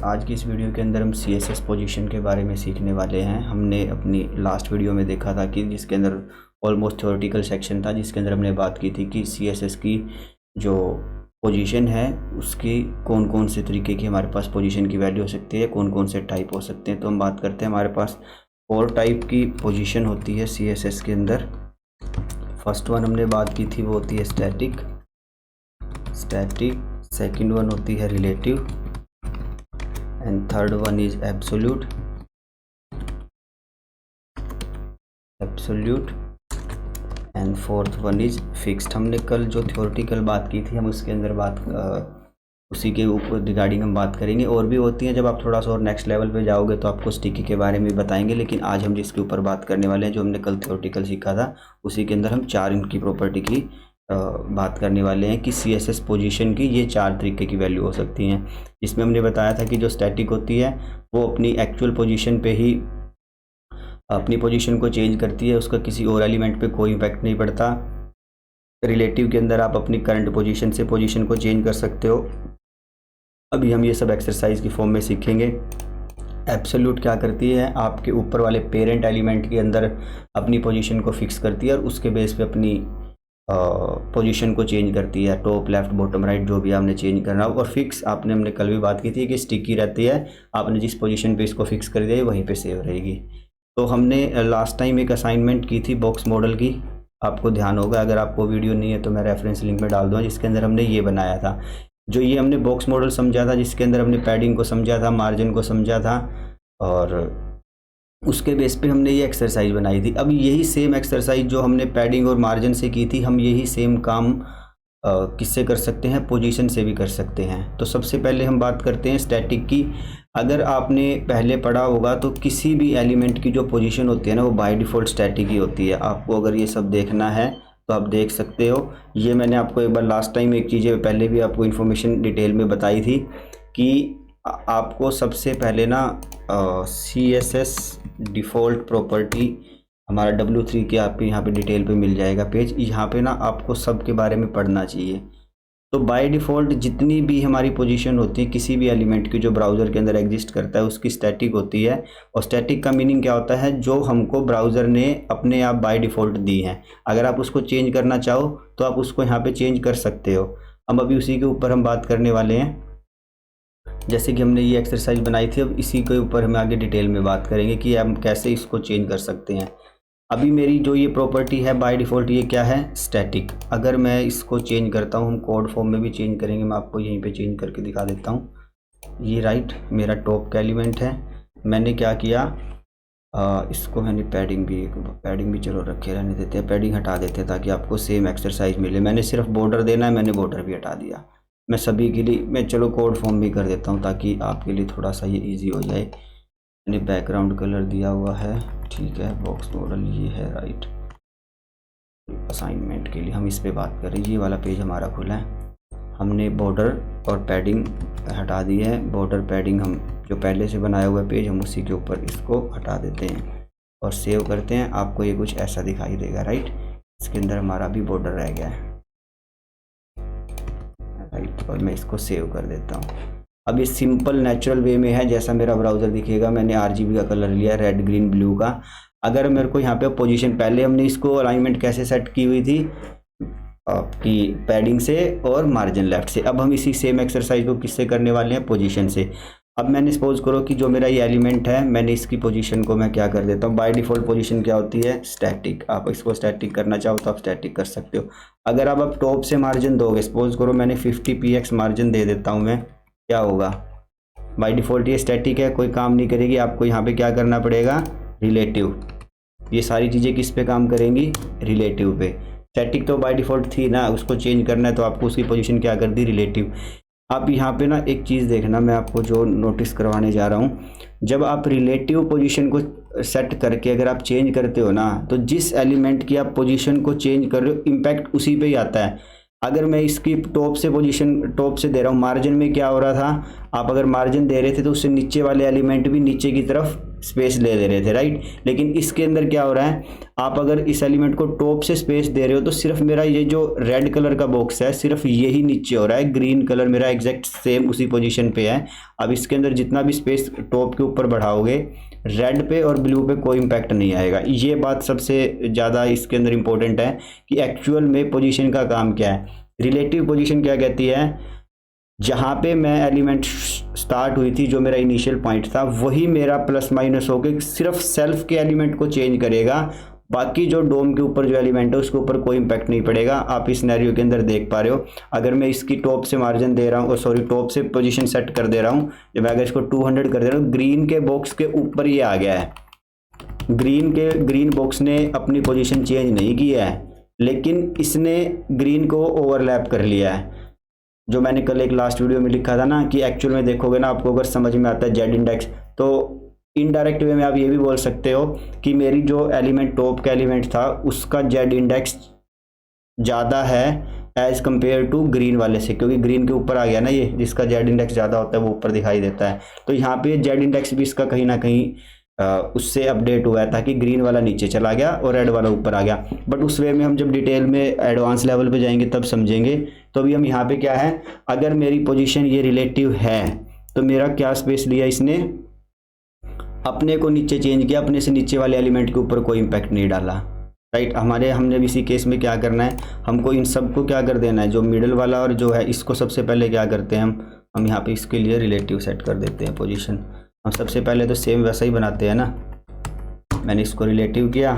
आज की इस वीडियो के अंदर हम CSS पोजीशन के बारे में सीखने वाले हैं। हमने अपनी लास्ट वीडियो में देखा था कि जिसके अंदर ऑलमोस्ट थ्योरेटिकल सेक्शन था, जिसके अंदर हमने बात की थी कि CSS की जो पोजीशन है उसकी कौन कौन से तरीके की हमारे पास पोजीशन की वैल्यू हो सकती है, कौन कौन से टाइप हो सकते हैं। तो हम बात करते हैं, हमारे पास 4 टाइप की पोजीशन होती है CSS के अंदर। फर्स्ट वन हमने बात की थी वो होती है स्टैटिक। सेकंड वन होती है relative and third one is absolute and fourth one is fixed. हमने कल जो थ्योरेटिकल बात की थी हम उसके अंदर उसी के ऊपर रिगार्डिंग हम बात करेंगे। और भी होती हैं, जब आप थोड़ा सा और नेक्स्ट लेवल पे जाओगे तो आपको स्टिकी के बारे में बताएंगे, लेकिन आज हम जिसके ऊपर बात करने वाले हैं, जो हमने कल थ्योरेटिकल सीखा था, उसी के अंदर हम 4 इनकी प्रॉपर्टी की बात करने वाले हैं कि CSS पोजीशन की ये 4 तरीके की वैल्यू हो सकती हैं। इसमें हमने बताया था कि जो स्टैटिक होती है वो अपनी एक्चुअल पोजीशन पे ही अपनी पोजीशन को चेंज करती है, उसका किसी और एलिमेंट पे कोई इफेक्ट नहीं पड़ता। रिलेटिव के अंदर आप अपनी करंट पोजीशन से पोजीशन को चेंज कर सकते हो। अभी हम ये सब एक्सरसाइज की फॉर्म में सीखेंगे। एब्सोल्यूट क्या करती है, आपके ऊपर वाले पेरेंट एलिमेंट के अंदर अपनी पोजीशन को फिक्स करती है और उसके बेस पे अपनी पोजीशन को चेंज करती है, टॉप लेफ्ट बॉटम राइट जो भी आपने चेंज करना हो। और फिक्स हमने कल भी बात की थी कि स्टिकी रहती है, आपने जिस पोजीशन पे इसको फिक्स कर दिया वहीं पे सेव रहेगी। तो हमने लास्ट टाइम एक असाइनमेंट की थी बॉक्स मॉडल की, आपको ध्यान होगा। अगर आपको वीडियो नहीं है तो मैं रेफरेंस लिंक में डाल दूँगा, जिसके अंदर हमने ये बनाया था। जो ये हमने बॉक्स मॉडल समझा था, जिसके अंदर हमने पैडिंग को समझा था, मार्जिन को समझा था, और उसके बेस पे हमने ये एक्सरसाइज बनाई थी। अब यही सेम एक्सरसाइज जो हमने पैडिंग और मार्जिन से की थी, हम यही सेम काम किससे कर सकते हैं, पोजीशन से भी कर सकते हैं। तो सबसे पहले हम बात करते हैं स्टैटिक की। अगर आपने पहले पढ़ा होगा तो किसी भी एलिमेंट की जो पोजीशन होती है ना, वो बाय डिफ़ॉल्ट स्टैटिक ही होती है। आपको अगर ये सब देखना है तो आप देख सकते हो। ये मैंने आपको एक बार लास्ट टाइम एक चीज़ें पहले भी आपको इन्फॉर्मेशन डिटेल में बताई थी कि आपको सबसे पहले ना CSS डिफ़ॉल्ट प्रॉपर्टी हमारा W3 के आपके यहाँ पे डिटेल पे मिल जाएगा पेज। यहाँ पे ना आपको सब के बारे में पढ़ना चाहिए। तो बाय डिफ़ॉल्ट जितनी भी हमारी पोजीशन होती है किसी भी एलिमेंट की जो ब्राउज़र के अंदर एग्जिस्ट करता है, उसकी स्टैटिक होती है। और स्टैटिक का मीनिंग क्या होता है, जो हमको ब्राउज़र ने अपने आप बाय डिफ़ॉल्ट दी है। अगर आप उसको चेंज करना चाहो तो आप उसको यहाँ पे चेंज कर सकते हो। अब अभी उसी के ऊपर हम बात करने वाले हैं। जैसे कि हमने ये एक्सरसाइज बनाई थी, अब इसी के ऊपर हम आगे डिटेल में बात करेंगे कि हम कैसे इसको चेंज कर सकते हैं। अभी मेरी जो ये प्रॉपर्टी है बाय डिफ़ॉल्ट, ये क्या है, स्टैटिक। अगर मैं इसको चेंज करता हूँ, हम कोड फॉर्म में भी चेंज करेंगे, मैं आपको यहीं पे चेंज करके दिखा देता हूँ। ये राइट मेरा टॉप का एलिमेंट है। मैंने क्या किया, इसको मैंने पैडिंग भी चलो रखे रहने देते हैं, पैडिंग हटा देते हैं ताकि आपको सेम एक्सरसाइज मिले। मैंने सिर्फ बॉर्डर देना है, मैंने बॉर्डर भी हटा दिया। मैं सभी के लिए मैं चलो कोड फॉर्म भी कर देता हूँ ताकि आपके लिए थोड़ा सा ये इजी हो जाए। मैंने बैकग्राउंड कलर दिया हुआ है, ठीक है। बॉक्स मॉडल ये है, राइट। असाइनमेंट के लिए हम इस पे बात करें। ये वाला पेज हमारा खुला है, हमने बॉर्डर और पैडिंग हटा दी है। बॉर्डर पैडिंग हम जो पहले से बनाया हुआ पेज, हम उसी के ऊपर इसको हटा देते हैं और सेव करते हैं। आपको ये कुछ ऐसा दिखाई देगा, राइट। इसके अंदर हमारा भी बॉर्डर रह गया है, राइट। और मैं इसको सेव कर देता हूँ। अब ये सिंपल नेचुरल वे में है, जैसा मेरा ब्राउज़र दिखेगा। मैंने RGB का कलर लिया, रेड ग्रीन ब्लू का। अगर मेरे को यहाँ पे पोजीशन, पहले हमने इसको अलाइनमेंट कैसे सेट की हुई थी, आपकी पैडिंग से और मार्जिन लेफ्ट से। अब हम इसी सेम एक्सरसाइज को किससे करने वाले हैं, पोजीशन से। अब मैंने सपोज करो कि जो मेरा ये एलिमेंट है, मैंने इसकी पोजीशन को मैं क्या कर देता हूँ, बाय डिफ़ॉल्ट पोजीशन क्या होती है, स्टैटिक। आप इसको स्टैटिक करना चाहो तो आप स्टैटिक कर सकते हो। अगर आप टॉप से मार्जिन दोगे, सपोज करो मैंने 50 px मार्जिन दे देता हूँ मैं, क्या होगा, बाय डिफ़ॉल्ट ये स्टैटिक है, कोई काम नहीं करेगी। आपको यहाँ पे क्या करना पड़ेगा, रिलेटिव। ये सारी चीज़ें किस पे काम करेंगी, रिलेटिव पे। स्टैटिक तो बाय डिफ़ॉल्ट थी ना, उसको चेंज करना है तो आपको उसकी पोजीशन क्या कर दी, रिलेटिव। आप यहाँ पे ना एक चीज़ देखना, मैं आपको जो नोटिस करवाने जा रहा हूँ। जब आप रिलेटिव पोजीशन को सेट करके अगर आप चेंज करते हो ना, तो जिस एलिमेंट की आप पोजीशन को चेंज कर रहे हो, इम्पैक्ट उसी पे ही आता है। अगर मैं इसकी टॉप से पोजीशन टॉप से दे रहा हूँ, मार्जिन में क्या हो रहा था, आप अगर मार्जिन दे रहे थे तो उससे नीचे वाले एलिमेंट भी नीचे की तरफ स्पेस ले दे रहे थे, राइट। लेकिन इसके अंदर क्या हो रहा है, आप अगर इस एलिमेंट को टॉप से स्पेस दे रहे हो तो सिर्फ मेरा ये जो रेड कलर का बॉक्स है सिर्फ यही नीचे हो रहा है, ग्रीन कलर मेरा एग्जैक्ट सेम उसी पोजीशन पे है। अब इसके अंदर जितना भी स्पेस टॉप के ऊपर बढ़ाओगे, रेड पे और ब्लू पे कोई इम्पैक्ट नहीं आएगा। ये बात सबसे ज़्यादा इसके अंदर इंपॉर्टेंट है कि एक्चुअल में पोजीशन का काम क्या है। रिलेटिव पोजीशन क्या कहती है, जहाँ पे मैं एलिमेंट स्टार्ट हुई थी, जो मेरा इनिशियल पॉइंट था, वही मेरा प्लस माइनस होकर सिर्फ सेल्फ के एलिमेंट को चेंज करेगा, बाकी जो डोम के ऊपर जो एलिमेंट है उसके ऊपर कोई इम्पैक्ट नहीं पड़ेगा। आप इस सिनेरियो के अंदर देख पा रहे हो, अगर मैं इसकी टॉप से मार्जिन दे रहा हूँ, सॉरी टॉप से पोजीशन सेट कर दे रहा हूँ, जब मैं अगर इसको 200 कर दे रहा हूँ, ग्रीन के बॉक्स के ऊपर ये आ गया है। ग्रीन बॉक्स ने अपनी पोजीशन चेंज नहीं किया है, लेकिन इसने ग्रीन को ओवरलैप कर लिया है। जो मैंने कल एक लास्ट वीडियो में लिखा था ना कि एक्चुअल में देखोगे ना, आपको अगर समझ में आता है जेड इंडेक्स, तो इनडायरेक्ट वे में आप ये भी बोल सकते हो कि मेरी जो एलिमेंट टॉप का एलिमेंट था उसका जेड इंडेक्स ज़्यादा है एज कंपेयर टू ग्रीन वाले से, क्योंकि ग्रीन के ऊपर आ गया ना ये, जिसका जेड इंडेक्स ज़्यादा होता है वो ऊपर दिखाई देता है। तो यहाँ पे जेड इंडेक्स भी इसका कहीं ना कहीं उससे अपडेट हुआ है, ताकि ग्रीन वाला नीचे चला गया और रेड वाला ऊपर आ गया। बट उस वे में हम जब डिटेल में एडवांस लेवल पे जाएंगे तब समझेंगे। तो अभी हम यहाँ पे क्या है, अगर मेरी पोजीशन ये रिलेटिव है तो मेरा क्या स्पेस लिया इसने, अपने को नीचे चेंज किया, अपने से नीचे वाले एलिमेंट के ऊपर कोई इम्पैक्ट नहीं डाला, राइट। हमने भी इसी केस में क्या करना है, हमको इन सबको क्या कर देना है, जो मिडल वाला और जो है इसको सबसे पहले क्या करते हैं हम यहाँ पे इसके लिए रिलेटिव सेट कर देते हैं पोजीशन। हम सबसे पहले तो सेम वैसा ही बनाते हैं ना, मैंने इसको रिलेटिव किया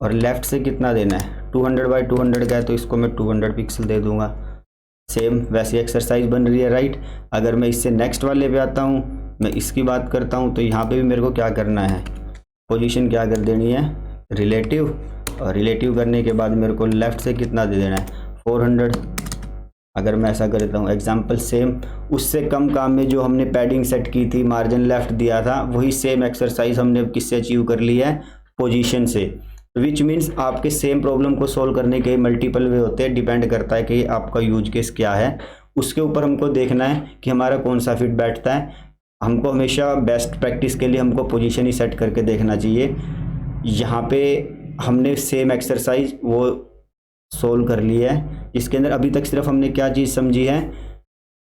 और लेफ्ट से कितना देना है, 200/200 का है तो इसको मैं 200 पिक्सल दे दूंगा। सेम वैसी एक्सरसाइज बन रही है, राइट। अगर मैं इससे नेक्स्ट वाले पे आता हूँ, मैं इसकी बात करता हूँ, तो यहाँ पे भी मेरे को क्या करना है, पोजीशन क्या कर देनी है, रिलेटिव, और रिलेटिव करने के बाद मेरे को लेफ़्ट से कितना दे देना है, 400। अगर मैं ऐसा कर देता हूँ एग्जाम्पल सेम, उससे कम काम में जो हमने पैडिंग सेट की थी, मार्जिन लेफ्ट दिया था, वही सेम एक्सरसाइज हमने किससे अचीव कर ली है, पोजीशन से। विच मीन्स आपके सेम प्रॉब्लम को सोल्व करने के मल्टीपल वे होते हैं, डिपेंड करता है कि आपका यूज केस क्या है, उसके ऊपर हमको देखना है कि हमारा कौन सा फिट बैठता है। हमको हमेशा बेस्ट प्रैक्टिस के लिए हमको पोजीशन ही सेट करके देखना चाहिए। यहाँ पे हमने सेम एक्सरसाइज वो सोल्व कर ली है, जिसके अंदर अभी तक सिर्फ हमने क्या चीज़ समझी है,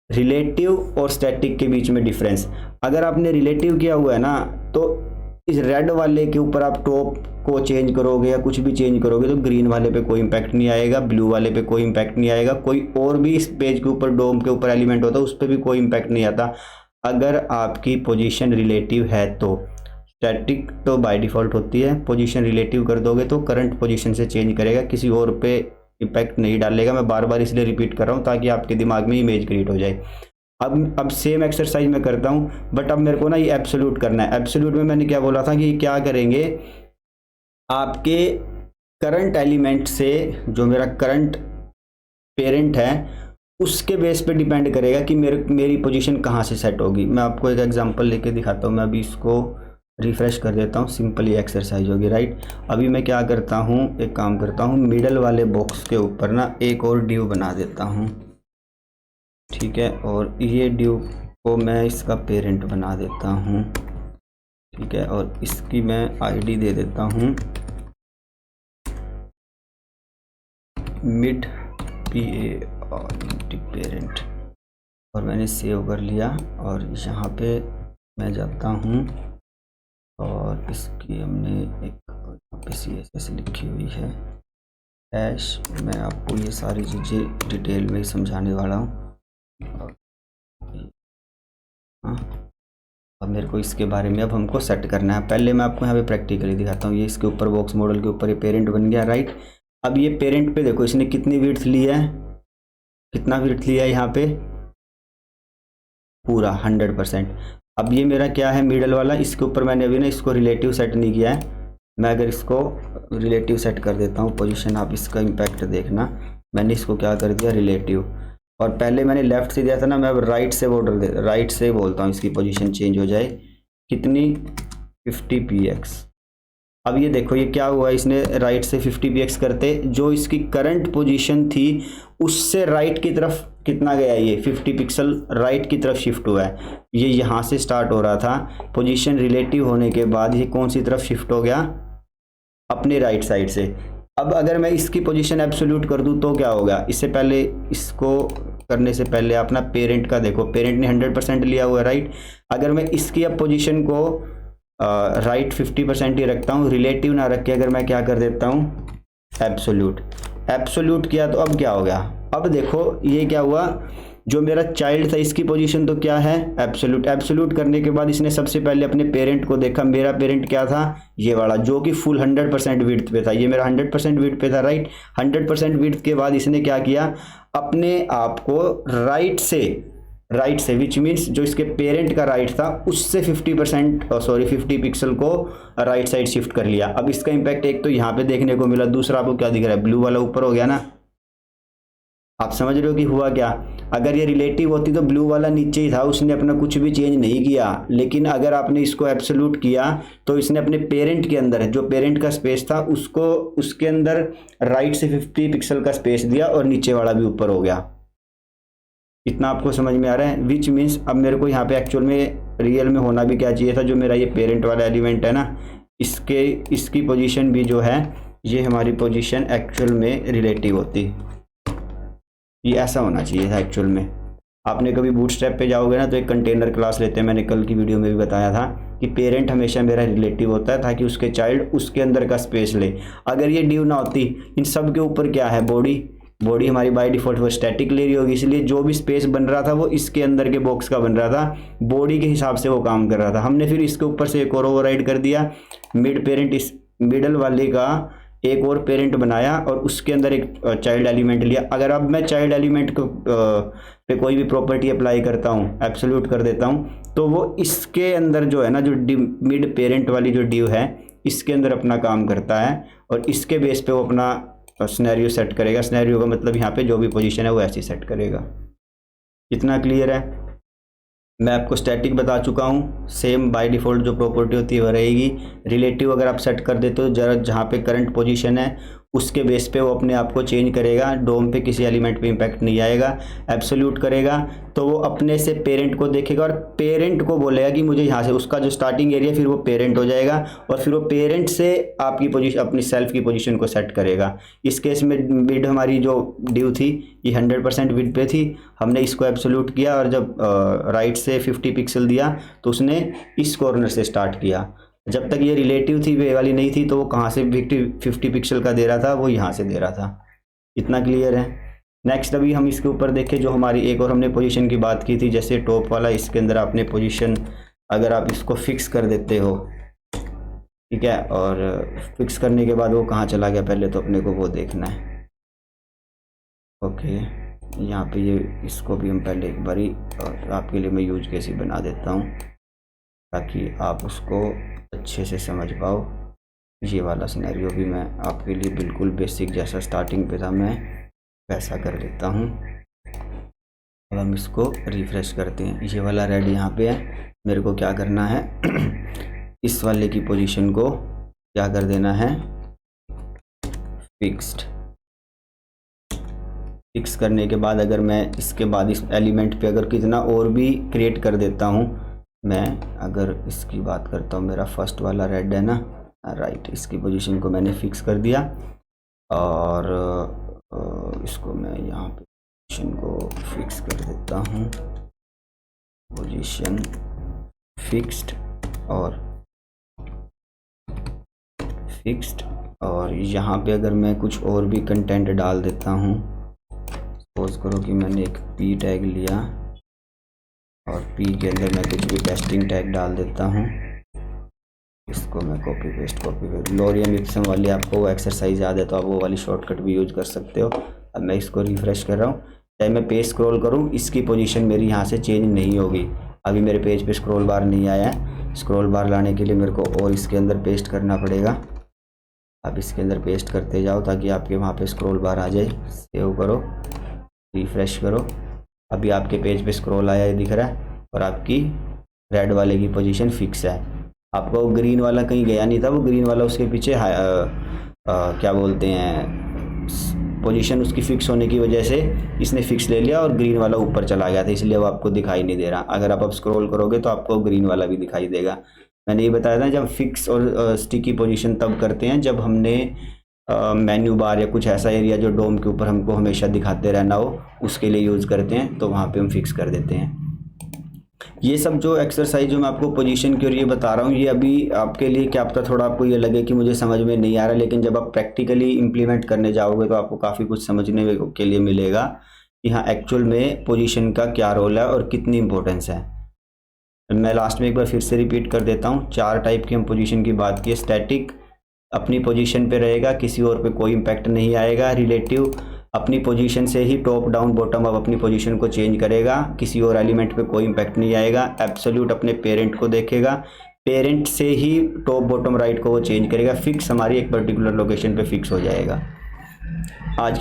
रिलेटिव और स्टैटिक के बीच में डिफरेंस। अगर आपने रिलेटिव किया हुआ है ना, तो इस रेड वाले के ऊपर आप टॉप को चेंज करोगे या कुछ भी चेंज करोगे तो ग्रीन वाले पे कोई इम्पैक्ट नहीं आएगा, ब्लू वाले पे कोई इम्पैक्ट नहीं आएगा, कोई और भी इस पेज के ऊपर डोम के ऊपर एलिमेंट होता है उस पर भी कोई इम्पैक्ट नहीं आता। अगर आपकी पोजीशन रिलेटिव है तो, स्टैटिक तो बाय डिफ़ॉल्ट होती है, पोजीशन रिलेटिव कर दोगे तो करंट पोजीशन से चेंज करेगा, किसी और पे इम्पैक्ट नहीं डालेगा। मैं बार बार इसलिए रिपीट कर रहा हूँ ताकि आपके दिमाग में इमेज क्रिएट हो जाए। अब सेम एक्सरसाइज मैं करता हूँ, बट अब मेरे को ना ये एब्सोल्यूट करना है। एब्सोल्यूट में मैंने क्या बोला था कि क्या करेंगे, आपके करंट एलिमेंट से जो मेरा करंट पेरेंट है उसके बेस पे डिपेंड करेगा कि मेरी पोजीशन कहाँ से सेट होगी। मैं आपको एक एग्जांपल लेके दिखाता हूँ। मैं अभी इसको रिफ्रेश कर देता हूँ, सिंपली एक्सरसाइज होगी, राइट। अभी मैं क्या करता हूँ, एक काम करता हूँ, मिडल वाले बॉक्स के ऊपर ना एक और ड्यू बना देता हूँ, ठीक है। और ये ड्यू को मैं इसका पेरेंट बना देता हूँ, ठीक है। और इसकी मैं आईडी दे देता हूँ मिड PA और पेरेंट, और मैंने सेव कर लिया। और यहाँ पे मैं जाता हूँ और इसकी हमने एक यहाँ पे CSS लिखी हुई है हैश। मैं आपको ये सारी चीज़ें डिटेल में समझाने वाला हूँ। हाँ, अब मेरे को इसके बारे में अब हमको सेट करना है। पहले मैं आपको यहाँ पे प्रैक्टिकली दिखाता हूँ। ये इसके ऊपर बॉक्स मॉडल के ऊपर ये पेरेंट बन गया, राइट। अब ये पेरेंट पे देखो इसने कितनी विड्थ ली है, कितना विड्थ लिया है यहाँ पे, पूरा 100%। अब ये मेरा क्या है, मिडल वाला, इसके ऊपर मैंने अभी ना इसको रिलेटिव सेट नहीं किया है। मैं अगर इसको रिलेटिव सेट कर देता हूँ पोजीशन, आप इसका इम्पैक्ट देखना, मैंने इसको क्या कर दिया रिलेटिव। और पहले मैंने लेफ्ट से दिया था ना, मैं अब राइट से राइट से बोलता हूँ, इसकी पोजीशन चेंज हो जाए, कितनी 50 px। अब ये देखो ये क्या हुआ, इसने राइट से 50 px करते जो इसकी करंट पोजीशन थी उससे राइट की तरफ कितना गया, ये 50 पिक्सल राइट की तरफ शिफ्ट हुआ है। ये यहाँ से स्टार्ट हो रहा था, पोजीशन रिलेटिव होने के बाद ये कौन सी तरफ शिफ्ट हो गया, अपने राइट साइड से। अब अगर मैं इसकी पोजीशन एब्सोल्यूट कर दूं तो क्या होगा, इससे पहले इसको करने से पहले अपना पेरेंट का देखो, पेरेंट ने 100% लिया हुआ है राइट। अगर मैं इसकी अब पोजीशन को राइट 50% ही रखता हूँ, रिलेटिव ना रख के अगर मैं क्या कर देता हूँ एब्सोल्यूट, एब्सोल्यूट किया तो अब क्या हो गया, अब देखो ये क्या हुआ, जो मेरा चाइल्ड था इसकी पोजीशन तो क्या है एब्सोल्यूट, एब्सोल्यूट करने के बाद इसने सबसे पहले अपने पेरेंट को देखा, मेरा पेरेंट क्या था ये वाला जो कि फुल 100% विड्थ पे था, ये मेरा 100% विड्थ पे था राइट। 100% विड्थ के बाद इसने क्या किया, अपने आप को राइट से विच मीन्स जो इसके पेरेंट का राइट था उससे 50 पिक्सल को राइट साइड शिफ्ट कर लिया। अब इसका इंपैक्ट एक तो यहाँ पे देखने को मिला, दूसरा आपको क्या दिख रहा है, ब्लू वाला ऊपर हो गया ना। आप समझ रहे हो कि हुआ क्या, अगर ये रिलेटिव होती तो ब्लू वाला नीचे ही था, उसने अपना कुछ भी चेंज नहीं किया, लेकिन अगर आपने इसको एब्सोल्यूट किया तो इसने अपने पेरेंट के अंदर जो पेरेंट का स्पेस था उसको उसके अंदर राइट से 50 पिक्सल का स्पेस दिया और नीचे वाला भी ऊपर हो गया। इतना आपको समझ में आ रहा है, विच मीन्स अब मेरे को यहाँ पे एक्चुअल में रियल में होना भी क्या चाहिए था, जो मेरा ये पेरेंट वाला एलिमेंट है ना, इसकी पोजीशन भी जो है ये हमारी पोजीशन एक्चुअल में रिलेटिव होती, ये ऐसा होना चाहिए था एक्चुअल में। आपने कभी बूटस्ट्रैप पे जाओगे ना तो एक कंटेनर क्लास लेते हैं, मैंने कल की वीडियो में भी बताया था कि पेरेंट हमेशा मेरा रिलेटिव होता है ताकि उसके चाइल्ड उसके अंदर का स्पेस ले। अगर ये डिव ना होती, इन सब के ऊपर क्या है बॉडी हमारी बाय डिफॉल्ट वो स्टैटिक ले रही होगी, इसलिए जो भी स्पेस बन रहा था वो इसके अंदर के बॉक्स का बन रहा था, बॉडी के हिसाब से वो काम कर रहा था। हमने फिर इसके ऊपर से एक और ओवरराइड कर दिया, मिड पेरेंट, इस मिडल वाले का एक और पेरेंट बनाया और उसके अंदर एक चाइल्ड एलिमेंट लिया। अगर अब मैं चाइल्ड एलिमेंट को पे कोई भी प्रॉपर्टी अप्लाई करता हूँ, एब्सोल्यूट कर देता हूँ, तो वो इसके अंदर जो है ना, जो मिड पेरेंट वाली जो डिव है इसके अंदर अपना काम करता है और इसके बेस पे वो अपना सिनेरियो सेट करेगा। सिनेरियो का मतलब यहाँ पे जो भी पोजीशन है वो ऐसी सेट करेगा। कितना क्लियर है, मैं आपको स्टैटिक बता चुका हूँ, सेम बाय डिफ़ॉल्ट जो प्रॉपर्टी होती है वह रहेगी। रिलेटिव अगर आप सेट कर देते हो, जरा जहाँ पे करंट पोजीशन है उसके बेस पे वो अपने आप को चेंज करेगा, डोम पे किसी एलिमेंट पे इम्पैक्ट नहीं आएगा। एब्सोल्यूट करेगा तो वो अपने से पेरेंट को देखेगा और पेरेंट को बोलेगा कि मुझे यहाँ से, उसका जो स्टार्टिंग एरिया फिर वो पेरेंट हो जाएगा और फिर वो पेरेंट से आपकी पोजीशन, अपनी सेल्फ की पोजीशन को सेट करेगा। इस केस में मिड हमारी जो डिव थी ये 100% विड पे थी, हमने इसको एब्सोल्यूट किया और जब राइट से 50 पिक्सल दिया तो उसने इस कॉर्नर से स्टार्ट किया। जब तक ये रिलेटिव थी, वे वाली नहीं थी, तो वो कहाँ से 50 पिक्सल का दे रहा था, वो यहाँ से दे रहा था। इतना क्लियर है। नेक्स्ट अभी हम इसके ऊपर देखें, जो हमारी एक और हमने पोजीशन की बात की थी, जैसे टॉप वाला, इसके अंदर आपने पोजीशन अगर आप इसको फिक्स कर देते हो, ठीक है, और फिक्स करने के बाद वो कहाँ चला गया पहले तो अपने को वो देखना है। ओके, यहाँ पे ये इसको भी हम पहले एक बारी और आपके लिए मैं यूज केस ही बना देता हूँ ताकि आप उसको अच्छे से समझ पाओ। ये वाला सिनेरियो भी मैं आपके लिए बिल्कुल बेसिक जैसा स्टार्टिंग पे था मैं वैसा कर देता हूँ। अब हम इसको रिफ्रेश करते हैं। ये वाला रेड यहाँ पे है, मेरे को क्या करना है इस वाले की पोजीशन को क्या कर देना है, फिक्स करने के बाद अगर मैं इसके बाद इस एलिमेंट पे अगर कितना और भी क्रिएट कर देता हूँ, मैं अगर इसकी बात करता हूँ, मेरा फर्स्ट वाला रेड है ना, राइट, इसकी पोजीशन को मैंने फिक्स कर दिया और इसको मैं यहाँ पे पोजीशन को फिक्स कर देता हूँ, पोजीशन फिक्स्ड और यहाँ पे अगर मैं कुछ और भी कंटेंट डाल देता हूँ, सपोज करो कि मैंने एक पी टैग लिया और पी के अंदर मैं कुछ भी टेस्टिंग टैग डाल देता हूँ, इसको मैं कॉपी पेस्ट लोरियम इप्सम वाली आपको वो एक्सरसाइज याद है तो आप वो वाली शॉर्टकट भी यूज कर सकते हो। अब मैं इसको रिफ्रेश कर रहा हूँ, चाहे मैं पेज स्क्रॉल करूँ इसकी पोजीशन मेरी यहाँ से चेंज नहीं होगी। अभी मेरे पेज पे स्क्रॉल बार नहीं आया है, स्क्रॉल बार लाने के लिए मेरे को और इसके अंदर पेस्ट करना पड़ेगा। अब इसके अंदर पेस्ट करते जाओ ताकि आपके वहाँ पे स्क्रॉल बार आ जाए। सेव करो, रिफ्रेश करो, अभी आपके पेज पे स्क्रॉल आया दिख रहा है और आपकी रेड वाले की पोजीशन फिक्स है। आपका वो ग्रीन वाला कहीं गया नहीं था, वो ग्रीन वाला उसके पीछे क्या बोलते हैं पोजीशन उसकी फिक्स होने की वजह से इसने फिक्स ले लिया और ग्रीन वाला ऊपर चला गया था, इसलिए वो आपको दिखाई नहीं दे रहा। अगर आप अब स्क्रॉल करोगे तो आपको ग्रीन वाला भी दिखाई देगा। मैंने ये बताया था जब फिक्स और स्टिकी पोजीशन तब करते हैं जब हमने मेन्यू बार या कुछ ऐसा एरिया जो डोम के ऊपर हमको हमेशा दिखाते रहना हो उसके लिए यूज़ करते हैं, तो वहाँ पे हम फिक्स कर देते हैं। ये सब जो एक्सरसाइज जो मैं आपको पोजीशन के लिए बता रहा हूँ, ये अभी आपके लिए क्या पता थोड़ा आपको ये लगे कि मुझे समझ में नहीं आ रहा, लेकिन जब आप प्रैक्टिकली इम्प्लीमेंट करने जाओगे तो आपको काफ़ी कुछ समझने के लिए मिलेगा कि हाँ एक्चुअल में पोजीशन का क्या रोल है और कितनी इंपॉर्टेंस है। मैं लास्ट में एक बार फिर से रिपीट कर देता हूँ। 4 टाइप की हम पोजीशन की बात की। स्टैटिक, अपनी पोजीशन पे रहेगा, किसी और पे कोई इम्पैक्ट नहीं आएगा। रिलेटिव, अपनी पोजीशन से ही टॉप डाउन बॉटम अप अपनी पोजीशन को चेंज करेगा, किसी और एलिमेंट पे कोई इम्पैक्ट नहीं आएगा। एब्सोल्यूट, अपने पेरेंट को देखेगा, पेरेंट से ही टॉप बॉटम राइट को वो चेंज करेगा। फिक्स, हमारी एक पर्टिकुलर लोकेशन पे फिक्स हो जाएगा। आज